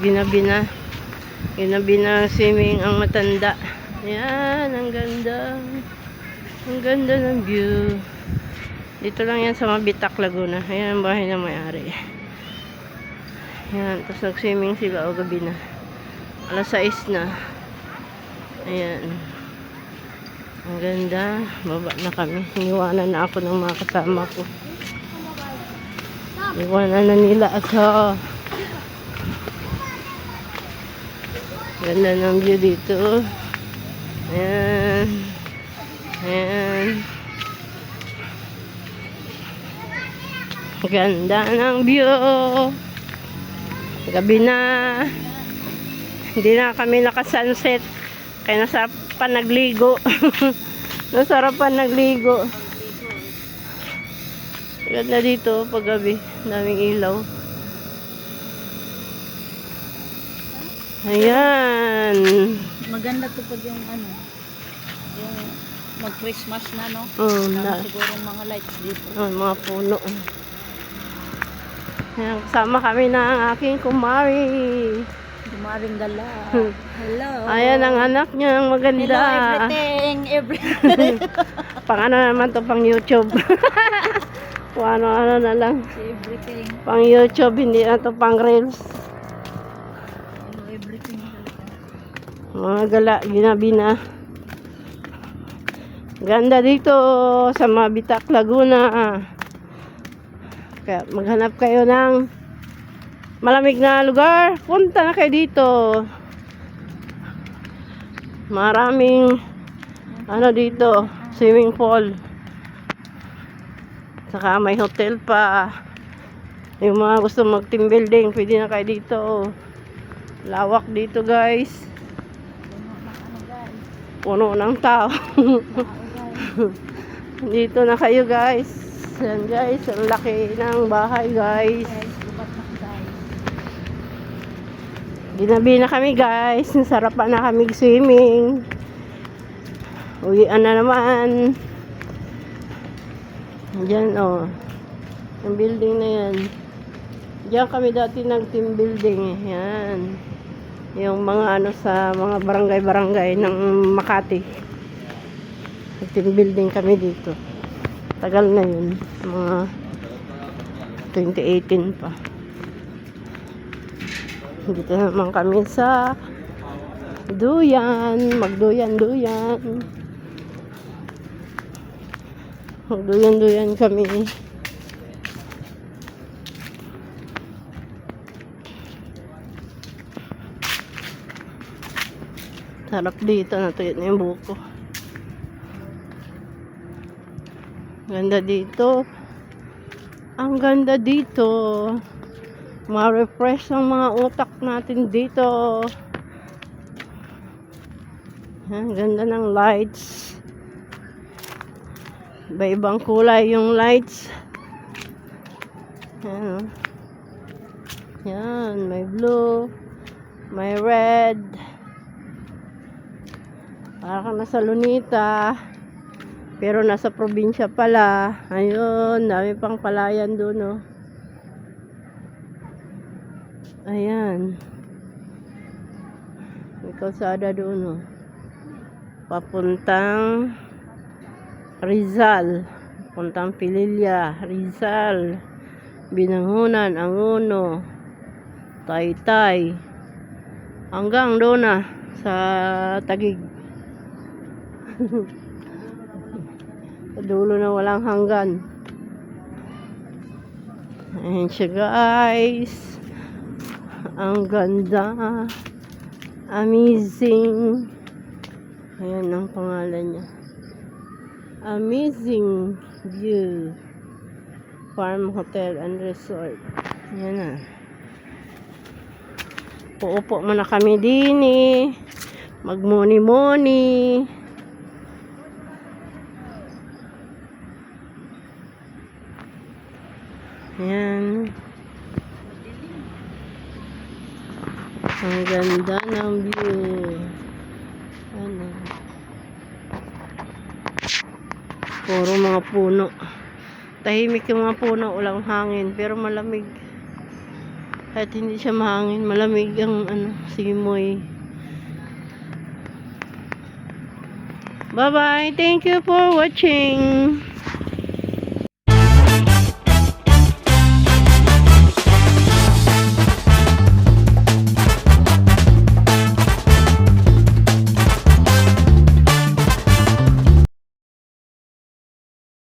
Ginabi na. Ginabi na swimming ang matanda. Yan, ang ganda. Ang ganda ng view. Dito lang yan sa Mabitak, Laguna. Ayan ang bahay ng may-ari. Yan, tapos nag-swimming sila o gabi na. Alas 6 na. Ayan. Ang ganda. Baba na kami. Iniwanan na ako ng mga kasama ko. Iwanan na nila ako. Ganda ng view dito. Ayan. Ayan. Ganda ng view. Gabi na. Hindi na kami naka-sunset. Kaya nasarapan nagligo. Nasarapan nagligo. Ganda dito pag gabi. Daming ilaw. Ayan. Maganda to pag yung ano, yung mag-Christmas na, no? Siguro mga lights dito. Mga puno. Ayan, kasama kami ng aking kumari. Kumaring gala. Hello. Ayan ang anak niya, ang maganda. Hello, everything. Pang ano naman to, pang YouTube. Kung ano-ano na lang. Everything. Pang YouTube, hindi na to pang Reels. Hello, everything. Mga gala, ginabi na. Ganda dito sa Mabitak, Laguna. Kaya maghanap kayo ng malamig na lugar. Punta na kayo dito. Maraming ano dito, swimming pool. Saka may hotel pa. Yung mga gusto mag-team building, pwede na kayo dito. Lawak dito, guys. Puno ng tao. Dito na kayo, guys. Yan, guys, ang laki ng bahay, guys. Ginabi na kami, guys. Nasarapan na kami swimming. Uwian na naman. Diyan, oh. Yung building na yan. Diyan kami dati nag-team building, eh. Yan. Yung mga ano sa mga barangay-barangay ng Makati. Team building kami dito. Tagal na yun. Mga 2018 pa. Dito naman kami sa Duyan. Magduyan-duyan. Magduyan-duyan kami. Sarap dito, natuyot na yung buko. Ganda dito. Ang ganda dito. Ma-refresh ang mga utak natin dito. Ang ganda ng lights. Iba-ibang kulay yung lights. Yan, oh. Yan, may blue, may red. Para kang nasa Lunita. Pero nasa probinsya pala. Ayun, dami pang palayan doon, oh. Ayan. May kalsada doon, oh. Papuntang Rizal. Papuntang Pililla, Rizal, Binangonan, Angono, Taytay. Hanggang doon na sa Taguig. Dulo na walang hanggan. Ayan siya, guys. Ang ganda. Amazing. Ayan ang pangalan niya. Amazing View Farm Hotel and Resort. Ayan na. Uupo muna kami din, eh. Magmuni-muni. Ayan. Ang ganda ng view. Ano? Puro mga puno. Tahimik yung mga puno, walang hangin, pero malamig. Kahit hindi siya mahangin, malamig ang simoy. Bye-bye. Thank you for watching.